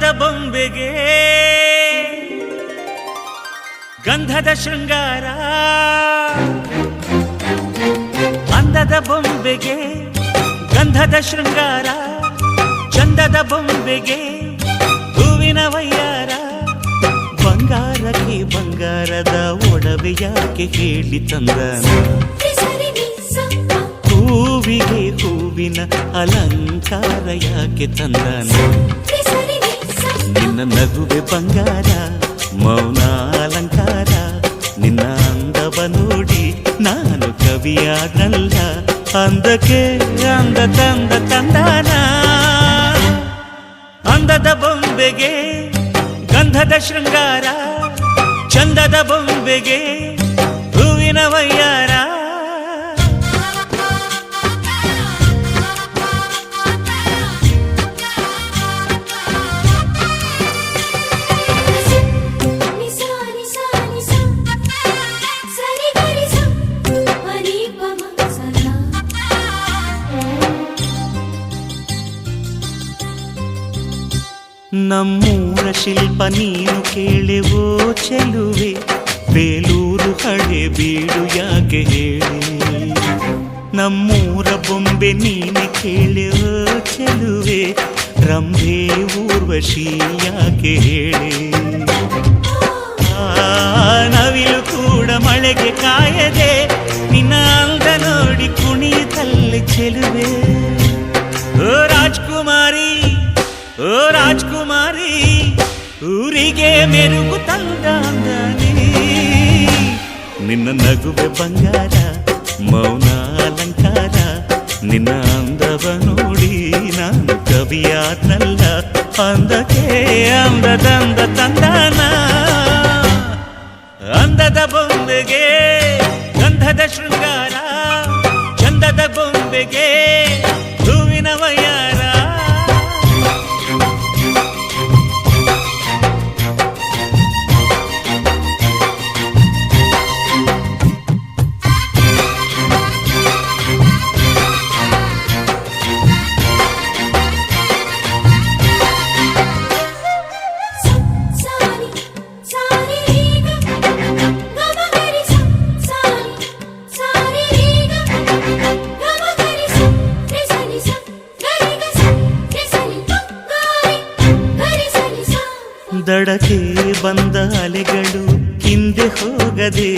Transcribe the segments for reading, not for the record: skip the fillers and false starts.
ಅಂದದ ಬೊಂಬೆಗೆ ಗಂಧದ ಶೃಂಗಾರ, ಅಂದದ ಬೊಂಬೆಗೆ ಗಂಧದ ಶೃಂಗಾರ, ಚಂದದ ಬೊಂಬೆಗೆ ಹೂವಿನ ವಯ್ಯಾರ. ಬಂಗಾರಕ್ಕೆ ಬಂಗಾರದ ಒಡವೆ ಯಾಕೆ ಹೇಳಿ ತಂದನ, ಹೂವಿಗೆ ಹೂವಿನ ಅಲಂಕಾರ ಯಾಕೆ ತಂದನ. ನಿನ್ನ ನಗುವೆ ಬಂಗಾರ, ಮೌನ ಅಲಂಕಾರ, ನಿನ್ನ ಅಂದವ ನೋಡಿ ನಾನು ಕವಿಯಾದಲ್ಲ. ಅಂದಕ್ಕೆ ಅಂದ ತಂದ ತಂದಾನ, ಅಂದದ ಬೊಂಬೆಗೆ ಗಂಧದ ಶೃಂಗಾರ, ಚಂದದ ಬೊಂಬೆಗೆ ಹೂವಿನ ವಯ್ಯಾರ. ನಮ್ಮೂರ ಶಿಲ್ಪ ನೀನು ಕೇಳೆವೋ ಚೆಲುವೆ, ಬೇಲೂರು ಹಳೆ ಬೀಡು ಯಾಕೆ ಹೇಳಿ. ನಮ್ಮೂರ ಬೊಂಬೆ ನೀನೆ ಕೇಳೆವೋ ಚೆಲುವೆ, ರಂಭೆ ಊರ್ವಶಿ ಯಾಕೆ ಹೇಳಿ. ನವಿಲು ಕೂಡ ಮಳೆಗೆ ಕಾಯದೆ ನಿನ್ನ ಅಂದ ನೋಡಿ ಕುಣಿತಲ್ಲಿ ಚೆಲುವೆ. ಓ ರಾಜ್ಕುಮಾರಿ, ಓ ರಾಜ್ಕುಮಾರಿ, ಊರಿಗೆ ಮೆರುಗು ತಂದಾನಿ. ನಿನ್ನ ನಗುವೆ ಬಂಗಾರ, ಮೌನ ಅಲಂಕಾರ, ನಿನ್ನ ಅಂದವ ನೋಡಿ ನಾನು ಕವಿಯಾದಲ್ಲ. ಅಂದಕ್ಕೆ ಅಂದದಂದ ತಂದಾನ, ಅಂದದ ಬೊಂಬೆಗೆ ಗಂಧದ ಶೃಂಗಾರ, ಚಂದದ ಬೊಂಬೆಗೆ ಹೂವಿನ ವಯ್ಯಾರ. ದಡಕ್ಕೆ ಬಂದ ಅಲೆಗಳು ಹಿಂದೆ ಹೋಗದೆ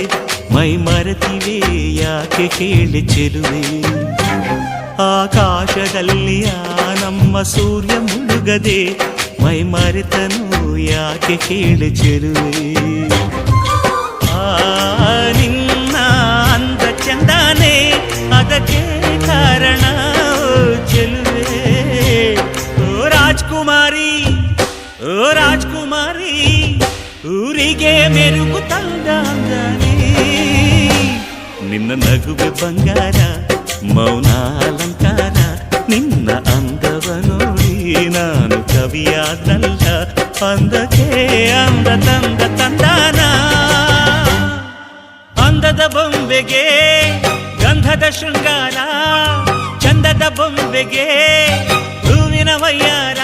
ಮೈ ಮರೆತಿವೆ ಯಾಕೆ ಕೇಳಿ ಚೆಲುವೆ. ಆಕಾಶದಲ್ಲಿ ನಮ್ಮ ಸೂರ್ಯ ಮುಳುಗದೆ ಮೈ ಮರೆತನು ಯಾಕೆ ಕೇಳಿ ಚೆಲುವೆ. ನಿನ್ನ ಅಂದ ಚಂದಾನೆ ಅದಕ್ಕೆ ಕಾರಣ ಚೆಲುವೆ. ಓ ರಾಜ್ಕುಮಾರಿ, ಓ ರಾಜ್ಕುಮಾರಿ, ಊರಿಗೆ ಮೆರುಗು ತಂದಾನಿ. ನಿನ್ನ ನಗುವೆ ಬಂಗಾರ, ಮೌನ ಅಲಂಕಾರ, ನಿನ್ನ ಅಂದವ ನೋಡಿ ನಾನು ಕವಿಯಾದಲ್ಲ. ಅಂದಕ್ಕೆ ಅಂದ ತಂದ ತಂದಾನ, ಅಂದದ ಬೊಂಬೆಗೆ ಗಂಧದ ಶೃಂಗಾರ, ಚಂದದ ಬೊಂಬೆಗೆ ಹೂವಿನ ವಯ್ಯಾರ.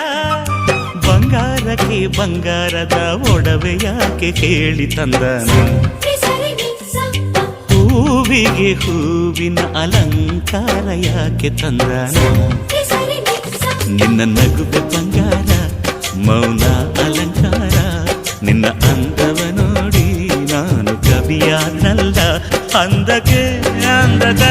ಬಂಗಾರಕ್ಕೆ ಬಂಗಾರದ ಒಡವೆ ಯಾಕೆ ಕೇಳಿ ತಂದನ, ಹೂವಿಗೆ ಹೂವಿನ ಅಲಂಕಾರ ಯಾಕೆ ತಂದನ. ನಿನ್ನ ನಗುವೆ ಬಂಗಾರ, ಮೌನ ಅಲಂಕಾರ, ನಿನ್ನ ಅಂದವ ನೋಡಿ ನಾನು ಕವಿಯಾದಲ್ಲ. ಅಂದಕ್ಕೆ ಅಂದದ